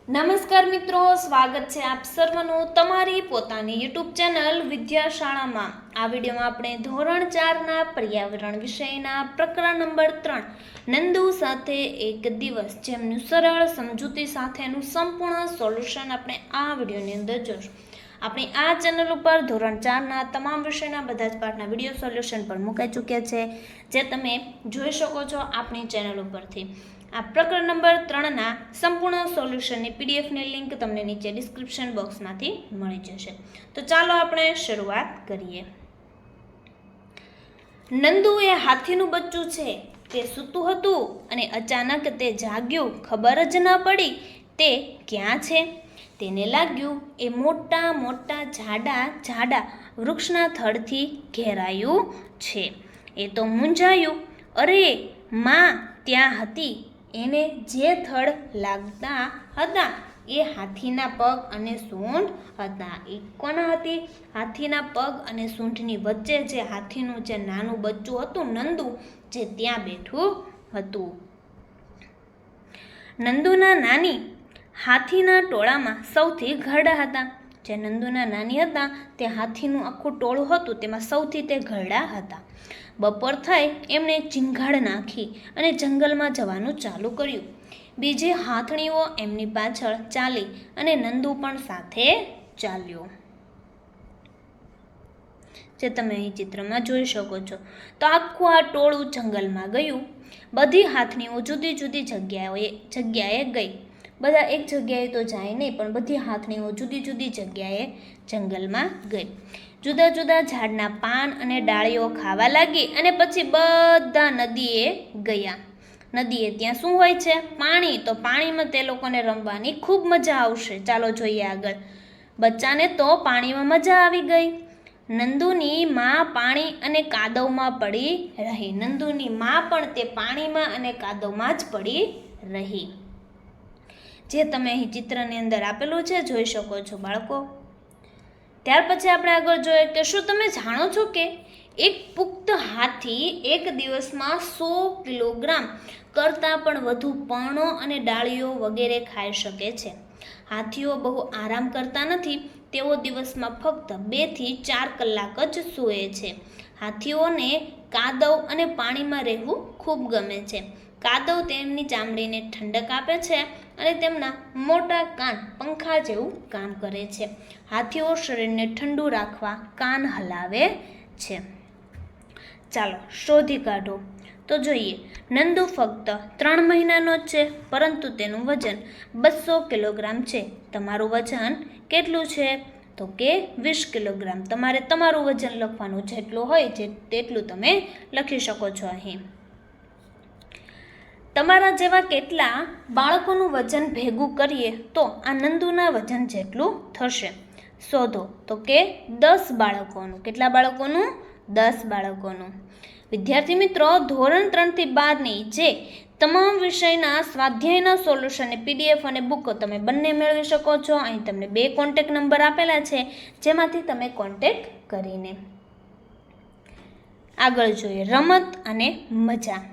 નમસ્કાર મિત્રો, સ્વાગત છે આપ સર્વનું તમારી પોતાની યુટ્યુબ ચેનલ વિદ્યાશાળામાં। આ વિડીયોમાં આપણે ધોરણ 4ના પર્યાવરણ વિષયના પ્રકરણ નંબર 3 નંદુ સાથે એક દિવસ જેમનું સરળ સમજૂતી સાથેનું સંપૂર્ણ સોલ્યુશન આપણે આ વિડીયોની અંદર જોઈશું। આપણી આ ચેનલ ઉપર ધોરણ 4ના તમામ વિષયના બધા જ પાઠના વિડીયો સોલ્યુશન પણ મુકાઈ ચૂક્યા છે, જે તમે જોઈ શકો છો આપણી ચેનલ ઉપરથી। આ પ્રકરણ નંબર 3ના સંપૂર્ણ સોલ્યુશનની પીડીએફની લિંક તમને નીચે ડિસ્ક્રિપ્શન બોક્સમાંથી મળી જશે। તો ચાલો આપણે શરૂઆત કરીએ। નંદુ એ હાથીનું બચ્ચું છે। તે સૂતું હતું અને અચાનક તે જાગ્યું। ખબર જ ન પડી તે ક્યાં છે। તેને લાગ્યું એ મોટા મોટા જાડા વૃક્ષના થડથી ઘેરાયું છે। એ તો મૂંઝાયું। અરે માં ત્યાં હતી। એને જે થડ લાગતા હતા એ હાથીના પગ અને સૂંઢ હતા। એ કોના હતી? હાથીના પગ અને સૂંઢની વચ્ચે જે હાથીનું જે નાનું બચ્ચું હતું નંદુ, જે ત્યાં બેઠું હતું। નંદુના નાની હાથીના ટોળામાં સૌથી ઘરડા હતા। જે નંદુના નાની હતા તે હાથીનું આખું ટોળું હતું, તેમાં સૌથી તે ઘરડા હતા। બપોર થઈ એમણે ચીંગાડ નાખી અને જંગલમાં જવાનું ચાલુ કર્યું। બીજી હાથણીઓ એમની પાછળ ચાલી અને નંદુ પણ સાથે ચાલ્યો, જે તમે અહીં ચિત્રમાં જોઈ શકો છો। તો આખું આ ટોળું જંગલમાં ગયું। બધી હાથણીઓ જુદી જુદી જગ્યાએ ગઈ। બધા એક જગ્યાએ તો જાય નહીં, પણ બધી હાથણીઓ જુદી જુદી જગ્યાએ જંગલમાં ગઈ। જુદા જુદા ઝાડના પાન અને ડાળીઓ ખાવા લાગી અને પછી બધા નદીએ ગયા। નદીએ ત્યાં શું હોય છે? પાણી। તો પાણીમાં તે લોકોને રમવાની ખૂબ મજા આવશે। ચાલો જોઈએ આગળ। બચ્ચાને તો પાણીમાં મજા આવી ગઈ। નંદુની માં પાણી અને કાદવમાં પડી રહી। નંદુની માં પણ તે પાણીમાં અને કાદવમાં જ પડી રહી, જે તમે અહીં ચિત્રની અંદર આપેલું છે, જોઈ શકો છો બાળકો। ત્યાર પછી આપણે આગળ જોઈએ કે શું તમે જાણો છો કે એક પુખ્ત હાથી એક દિવસમાં 100 કિલોગ્રામ કરતાં પણ વધુ પર્ણો અને ડાળીઓ વગેરે ખાઈ શકે છે। હાથીઓ બહુ આરામ કરતા નથી। તેઓ દિવસમાં ફક્ત 2 થી 4 કલાક જ સૂવે છે। હાથીઓને કાદવ અને પાણીમાં રહેવું ખૂબ ગમે છે। કાદવ તેમની ચામડીને ઠંડક આપે છે અને તેમના મોટા કાન પંખા જેવું કામ કરે છે। હાથીઓ શરીરને ઠંડુ રાખવા કાન હલાવે છે। ચાલો શોધી કાઢો। તો જોઈએ, નંદુ ફક્ત 3 મહિનાનો જ છે, પરંતુ તેનું વજન 200 કિલોગ્રામ છે। તમારું વજન કેટલું છે? તો કે 20 કિલોગ્રામ। તમારે તમારું વજન લખવાનું, જેટલું હોય તેટલું તમે લખી શકો છો અહીં। તમારા જેવા કેટલા બાળકોનું વજન ભેગું કરીએ તો આ નંદુના વજન જેટલું થશે? શોધો। તો કે 10 બાળકોનું। કેટલા બાળકોનું? 10 બાળકોનું। વિદ્યાર્થી મિત્રો, ધોરણ 3 થી 12ની જે તમામ વિષયના સ્વાધ્યાયના સોલ્યુશનની પીડીએફ અને બુકો તમે બંને મેળવી શકો છો। અહીં તમને 2 કોન્ટેક્ટ નંબર આપેલા છે, જેમાંથી તમે કોન્ટેક્ટ કરીને આગળ જોઈએ। રમત અને મજા।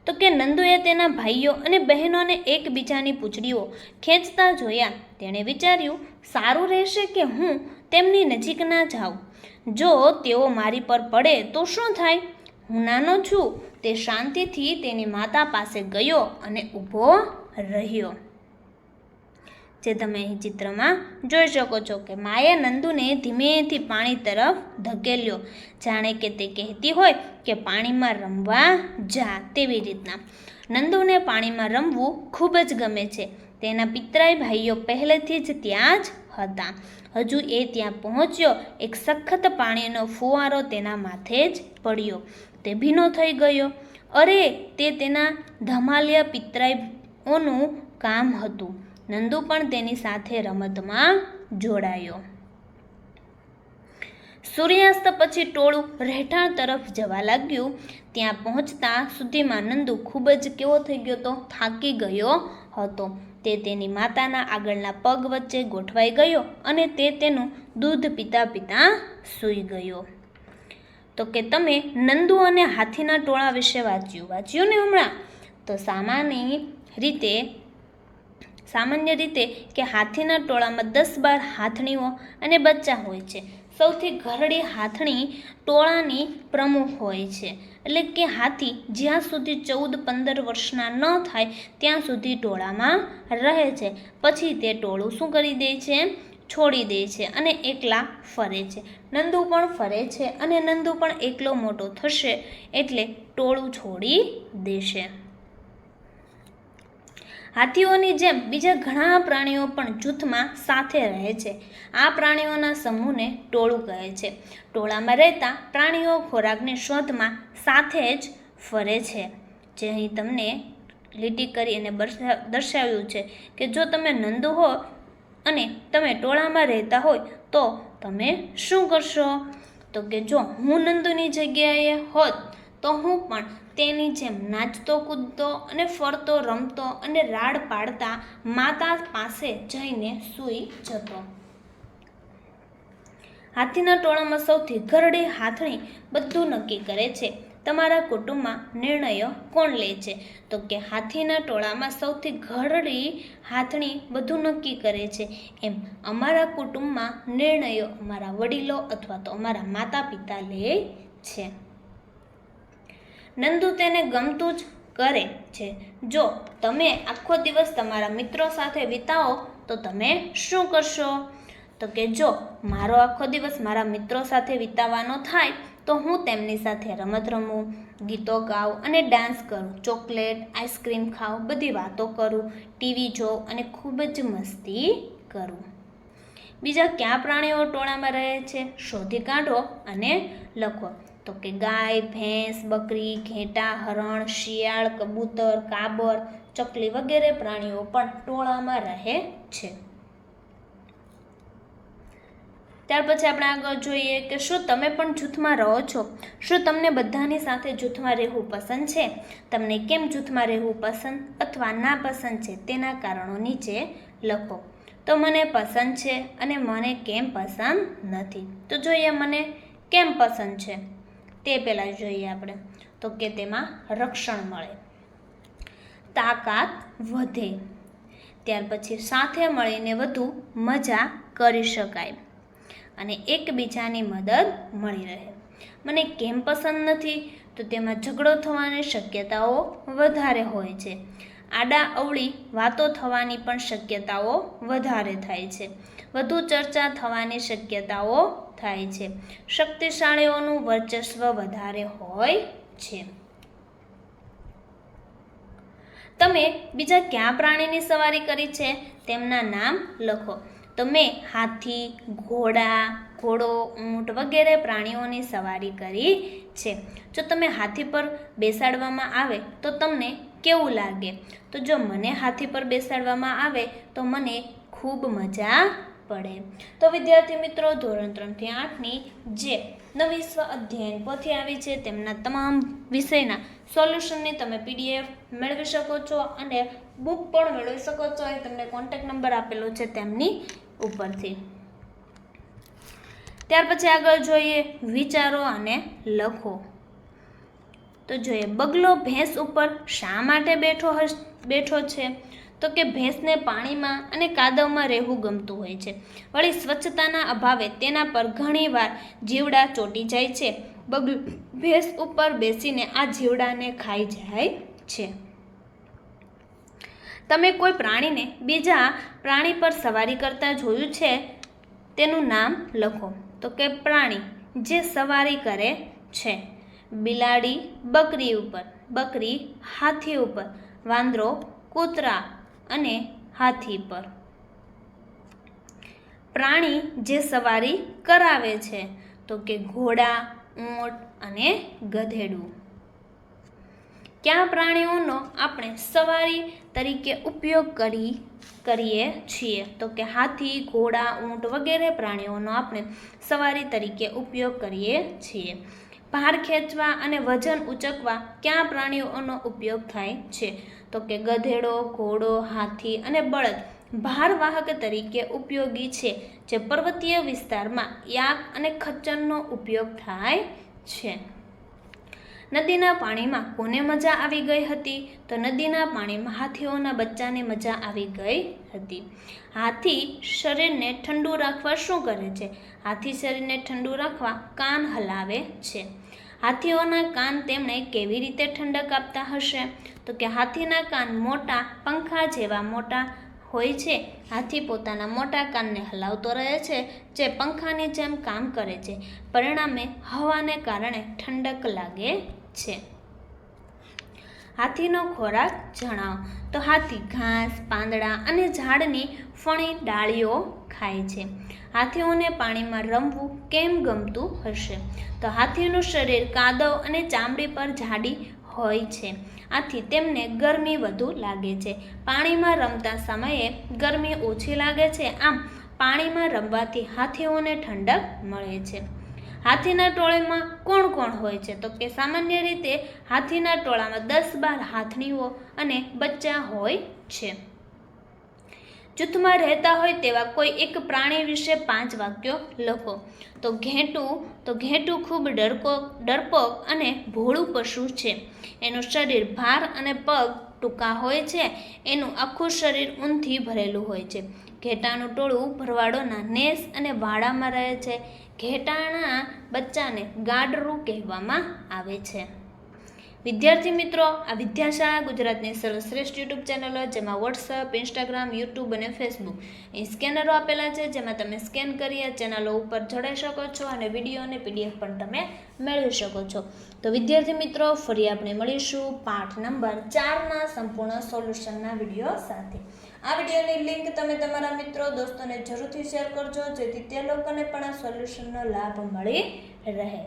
તો કે નંદુએ તેના ભાઈઓ અને બહેનોને એકબીજાની પૂંછડીઓ ખેંચતા જોયા। તેણે વિચાર્યું, સારું રહેશે કે હું તેમની નજીક ના જાઉં। જો તેઓ મારી પર પડે તો શું થાય? હું નાનો છું। તે શાંતિથી તેની માતા પાસે ગયો અને ઊભો રહ્યો, જે તમે અહીં ચિત્રમાં જોઈ શકો છો કે માએ નંદુને ધીમેથી પાણી તરફ ધકેલ્યો, જાણે કે તે કહેતી હોય કે પાણીમાં રમવા જા, તેવી રીતના। નંદુને પાણીમાં રમવું ખૂબ જ ગમે છે। તેના પિતરાઈ ભાઈઓ પહેલેથી જ ત્યાં જ હતા। હજુ એ ત્યાં પહોંચ્યો, એક સખત પાણીનો ફુવારો તેના માથે જ પડ્યો। તે ભીનો થઈ ગયો। અરે, તે તેના ધમાલિયા પિતરાઈઓનું કામ હતું। નંદુ પણ તેની સાથે રમતમાં જોડાયો। સૂર્યાસ્ત પછી ટોળું રહેઠાણ તરફ જવા લાગ્યું। ત્યાં પહોંચતા સુધીમાં નંદુ ખૂબ જ કેવો થઈ ગયો હતો? થાકી ગયો હતો। તે તેની માતાના આગળના પગ વચ્ચે ગોઠવાઈ ગયો અને તે તેનું દૂધ પીતા પીતા સૂઈ ગયો। તો કે તમે નંદુ અને હાથીના ટોળા વિશે વાંચ્યું ને હમણાં? તો સામાન્ય રીતે સામાન્ય રીતે કે હાથીના ટોળામાં 10-12 હાથણીઓ અને બચ્ચા હોય છે. સૌથી ઘરડી હાથણી ટોળાની પ્રમુખ હોય છે. એટલે કે હાથી જ્યાં સુધી 14-15 વર્ષના ન થાય ત્યાં સુધી ટોળામાં રહે છે. પછી તે ટોળું શું કરી દે છે? છોડી દે છે અને એકલા ફરે છે. નંદુ પણ ફરે છે અને નંદુ પણ એકલો મોટો થશે એટલે ટોળું છોડી દેશે. હાથીઓની જેમ બીજા ઘણા પ્રાણીઓ પણ જૂથમાં સાથે રહે છે. આ પ્રાણીઓના સમૂહને ટોળું કહે છે. ટોળામાં રહેતા પ્રાણીઓ ખોરાકની શોધમાં સાથે જ ફરે છે. જે અહીં તમને લીટી કરી અને દર્શાવ્યું છે કે જો તમે નંદુ હો અને તમે ટોળામાં રહેતા હોય તો તમે શું કરશો? તો કે જો હું નંદુની જગ્યાએ હોત તો હું પણ તેની જેમ નાચતો કૂદતો અને ફરતો રમતો અને રાડ પાડતા માતા પાસે જઈને સૂઈ જતો. હાથીના ટોળામાં સૌથી ઘરડી હાથણી બધું નક્કી કરે છે. તમારા કુટુંબમાં નિર્ણયો કોણ લે છે? તો કે હાથીના ટોળામાં સૌથી ઘરડી હાથણી બધું નક્કી કરે છે. એમ અમારા કુટુંબમાં નિર્ણયો અમારા વડીલો અથવા તો અમારા માતા પિતા લે છે. નંદુ તેને ગમતું જ કરે છે. જો તમે આખો દિવસ તમારા મિત્રો સાથે વિતાવો તો તમે શું કરશો? તો કે જો મારો આખો દિવસ મારા મિત્રો સાથે વિતાવવાનો થાય તો હું તેમની સાથે રમત રમું, ગીતો ગાઉં અને ડાન્સ કરું, ચોકલેટ, આઈસ્ક્રીમ ખાઉં, બધી વાતો કરું, ટીવી જોઉં અને ખૂબ જ મસ્તી કરું. બીજા કયા પ્રાણીઓ ટોળામાં રહે છે? શોધી કાઢો અને લખો. તો કે ગાય, ભેંસ, બકરી, ઘેટાં, હરણ, શિયાળ, કબૂતર, કાબર, ચકલી વગેરે પ્રાણીઓ પણ ટોળામાં રહે છે. ત્યાર પછી આપણે આગળ જોઈએ કે શું તમે પણ જૂથમાં રહો છો? શું તમને બધાની સાથે જૂથમાં રહેવું પસંદ છે? તમને કેમ જૂથમાં રહેવું પસંદ અથવા ના પસંદ છે તેના કારણો નીચે લખો. તો મને પસંદ છે અને મને કેમ પસંદ નથી. તો જોઈએ મને કેમ પસંદ છે તે પહેલાં જોઈએ આપણે. તો કે તેમાં રક્ષણ મળે, તાકાત વધે, ત્યાર પછી સાથે મળીને વધુ મજા કરી શકાય અને એકબીજાની મદદ મળી રહે. મને કેમ પસંદ નથી? તો તેમાં ઝઘડો થવાની શક્યતાઓ વધારે હોય છે. આડા અવળી વાતો થવાની પણ શક્યતાઓ વધારે થાય છે. વધુ ચર્ચા થવાની શક્યતાઓ થાય છે. શક્તિશાળીઓનું વર્ચસ્વ વધારે હોય છે. તમે બીજા કયા પ્રાણીની સવારી કરી છે તેમના નામ લખો. તો મેં હાથી, ઘોડો, ઊંટ વગેરે પ્રાણીઓની સવારી કરી છે. જો તમે હાથી પર બેસાડવામાં આવે તો તમને કેવું લાગે? તો જો મને હાથી પર બેસાડવામાં આવે તો મને ખૂબ મજા પડે. તો વિદ્યાર્થી મિત્રો, ધોરણ 3 થી 8ની જે નવી સ્વ અધ્યયન પોથી આવી છે તેમના તમામ વિષયના સોલ્યુશનની તમે PDF મેળવી શકો છો અને બુક પણ મેળવી શકો છો. એ તમને કોન્ટેક્ટ નંબર આપેલો છે તેમની ઉપરથી. ત્યાર પછી આગળ જોઈએ વિચારો અને લખો. તો જોઈએ બગલો ભેંસ ઉપર શા માટે બેઠો છે? તો કે ભેંસને પાણીમાં અને કાદવમાં રહેવું ગમતું હોય છે. વળી સ્વચ્છતાના અભાવે તેના પર ઘણીવાર જીવડા ચોંટી જાય છે. બગલો ભેંસ ઉપર બેસીને આ જીવડાને ખાઈ જાય છે. તમે કોઈ પ્રાણીને બીજા પ્રાણી પર સવારી કરતા જોયું છે? તેનું નામ લખો. તો કે પ્રાણી જે સવારી કરે છે. બિલાડી બકરી ઉપર, બકરી હાથી ઉપર, વાંદરો કૂતરા અને હાથી પર. પ્રાણી જે સવારી કરાવે છે તો કે ઘોડા, ઊંટ અને ગધેડું. કયા પ્રાણીઓનો આપણે સવારી તરીકે ઉપયોગ કરીએ છીએ? તો કે હાથી, ઘોડા, ઊંટ વગેરે પ્રાણીઓનો આપણે સવારી તરીકે ઉપયોગ કરીએ છીએ. ભાર ખેંચવા અને વજન ઉચકવા કયા પ્રાણીઓનો ઉપયોગ થાય છે? તો કે ગધેડો, ઘોડો, હાથી અને બળદ ભારવાહક તરીકે ઉપયોગી છે. જે પર્વતીય વિસ્તારમાં યાક અને ખચ્ચરનો ઉપયોગ થાય છે. નદીના પાણીમાં કોને મજા આવી ગઈ હતી? તો નદીના પાણીમાં હાથીઓના બચ્ચાને મજા આવી ગઈ હતી. હાથી શરીરને ઠંડુ રાખવા શું કરે છે? હાથી શરીરને ઠંડુ રાખવા કાન હલાવે છે. હાથીઓના કાન તેમણે કેવી રીતે ઠંડક આપતા હશે? તો કે હાથીના કાન મોટા પંખા જેવા મોટા હોય છે. હાથી પોતાના મોટા કાનને હલાવતો રહે છે, જે પંખાની જેમ કામ કરે છે. પરિણામે હવાને કારણે ઠંડક લાગે છે. હાથીનો ખોરાક જણાવો. તો હાથી ઘાસ, પાંદડા અને ઝાડની ફણી ડાળીઓ ખાય છે. હાથીઓને પાણીમાં રમવું કેમ ગમતું હશે? તો હાથીનું શરીર કાદવ અને ચામડી પર જાડી હોય છે. આથી તેમને ગરમી વધુ લાગે છે. પાણીમાં રમતા સમયે ગરમી ઓછી લાગે છે. આમ પાણીમાં રમવાથી હાથીઓને ઠંડક મળે છે. હાથીના ટોળામાં કોણ કોણ હોય છે? તો કે સામાન્ય રીતે હાથીના ટોળામાં 10-12 હાથણીઓ અને બચ્ચા હોય છે. જૂથમાં રહેતા હોય તેવા કોઈ એક પ્રાણી વિશે 5 વાક્યો લખો. તો ઘેટું ખૂબ ડરપોક અને ભોળું પશુ છે. એનું શરીર ભાર અને પગ ટૂંકા હોય છે. એનું આખું શરીર ઊનથી ભરેલું હોય છે. ઘેટાનું ટોળું ભરવાડોના નેસ અને વાડામાં રહે છે. ઘેટાના બચ્ચાને ગાડરું કહેવામાં આવે છે. વિદ્યાર્થી મિત્રો, આ વિદ્યાશાળા ગુજરાતની સર્વશ્રેષ્ઠ યુટ્યુબ ચેનલો, જેમાં વોટ્સઅપ, ઇન્સ્ટાગ્રામ, યુટ્યુબ અને ફેસબુક એ સ્કેનરો આપેલા છે, જેમાં તમે સ્કેન કરી આ ચેનલો ઉપર જોડાઈ શકો છો અને વિડીયો અને પીડીએફ પણ તમે મેળવી શકો છો. તો વિદ્યાર્થી મિત્રો, ફરી આપણે મળીશું પાઠ નંબર 4ના સંપૂર્ણ સોલ્યુશનના વિડીયો સાથે. આ વિડીયોની લિંક તમે તમારા મિત્રો દોસ્તોને જરૂરથી શેર કરજો, જેથી તે લોકોને પણ આ સોલ્યુશનનો લાભ મળી રહે.